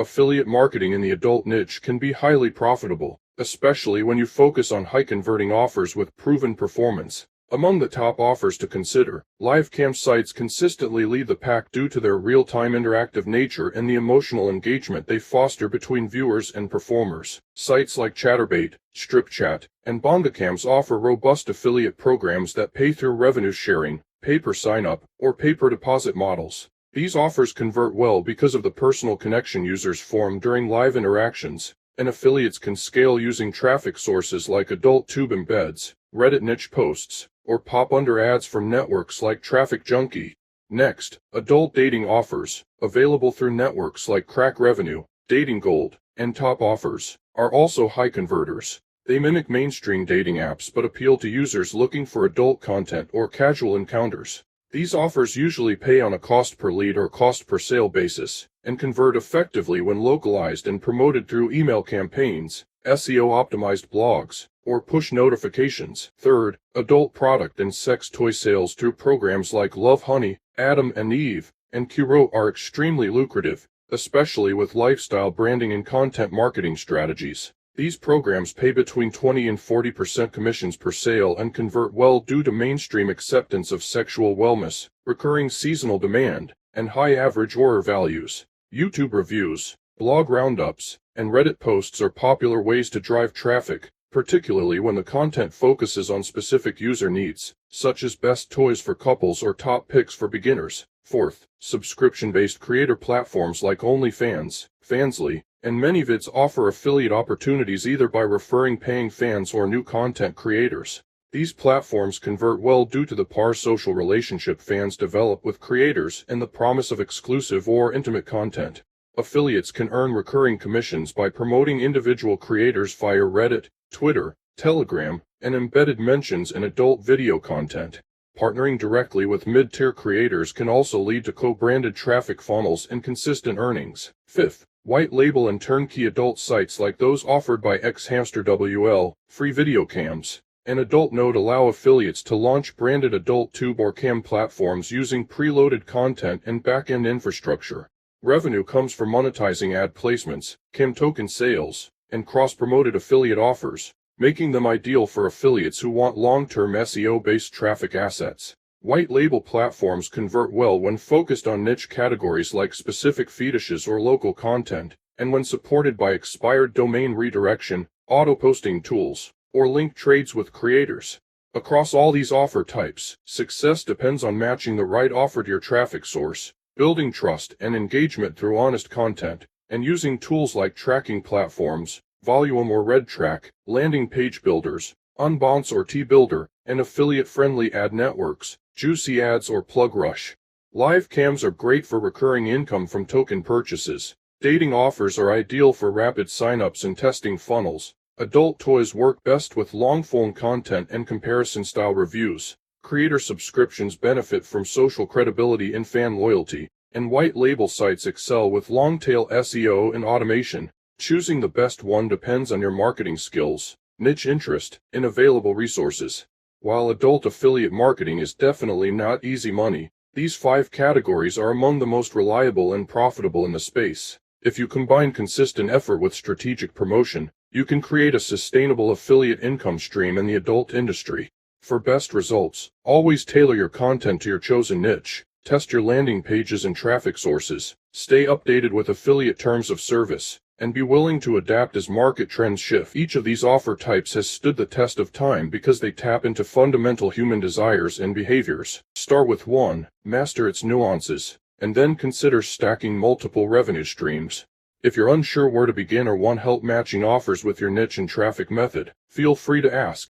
Affiliate marketing in the adult niche can be highly profitable, especially when you focus on high-converting offers with proven performance. Among the top offers to consider, live cam sites consistently lead the pack due to their real-time interactive nature and the emotional engagement they foster between viewers and performers. Sites like Chaturbate, StripChat, and BongaCams offer robust affiliate programs that pay through revenue sharing, pay-per-sign-up, or pay-per-deposit models. These offers convert well because of the personal connection users form during live interactions, and affiliates can scale using traffic sources like adult tube embeds, Reddit niche posts, or pop-under ads from networks like Traffic Junkie. Next, adult dating offers, available through networks like Crack Revenue, Dating Gold, and Top Offers, are also high converters. They mimic mainstream dating apps but appeal to users looking for adult content or casual encounters. These offers usually pay on a cost per lead or cost per sale basis, and convert effectively when localized and promoted through email campaigns, SEO-optimized blogs, or push notifications. Third, adult product and sex toy sales through programs like Love Honey, Adam and Eve, and Kuro are extremely lucrative, especially with lifestyle branding and content marketing strategies. These programs pay between 20 and 40% commissions per sale and convert well due to mainstream acceptance of sexual wellness, recurring seasonal demand, and high average order values. YouTube reviews, blog roundups, and Reddit posts are popular ways to drive traffic, particularly when the content focuses on specific user needs, such as best toys for couples or top picks for beginners. Fourth, subscription-based creator platforms like OnlyFans, Fansly, and ManyVids offer affiliate opportunities either by referring paying fans or new content creators. These platforms convert well due to the parasocial relationship fans develop with creators and the promise of exclusive or intimate content. Affiliates can earn recurring commissions by promoting individual creators via Reddit, Twitter, Telegram, and embedded mentions in adult video content. Partnering directly with mid-tier creators can also lead to co-branded traffic funnels and consistent earnings. Fifth, white label and turnkey adult sites like those offered by XHamsterWL, Free Video Cams, and Adult Node allow affiliates to launch branded adult tube or cam platforms using preloaded content and back-end infrastructure. Revenue comes from monetizing ad placements, cam token sales, and cross-promoted affiliate offers, making them ideal for affiliates who want long-term SEO-based traffic assets. White label platforms convert well when focused on niche categories like specific fetishes or local content, and when supported by expired domain redirection, auto-posting tools, or link trades with creators. Across all these offer types, success depends on matching the right offer to your traffic source, building trust and engagement through honest content, and using tools like tracking platforms, Volume or RedTrack, landing page builders, Unbounce or T-Builder, and affiliate-friendly ad networks, Juicy Ads or PlugRush. Live cams are great for recurring income from token purchases. Dating offers are ideal for rapid signups and testing funnels. Adult toys work best with long-form content and comparison-style reviews. Creator subscriptions benefit from social credibility and fan loyalty, and white label sites excel with long-tail SEO and automation. Choosing the best one depends on your marketing skills, niche interest, and available resources. While adult affiliate marketing is definitely not easy money, these 5 categories are among the most reliable and profitable in the space. If you combine consistent effort with strategic promotion, you can create a sustainable affiliate income stream in the adult industry. For best results, always tailor your content to your chosen niche. Test your landing pages and traffic sources. Stay updated with affiliate terms of service, and be willing to adapt as market trends shift. Each of these offer types has stood the test of time because they tap into fundamental human desires and behaviors. Start with one, master its nuances, and then consider stacking multiple revenue streams. If you're unsure where to begin or want help matching offers with your niche and traffic method, feel free to ask.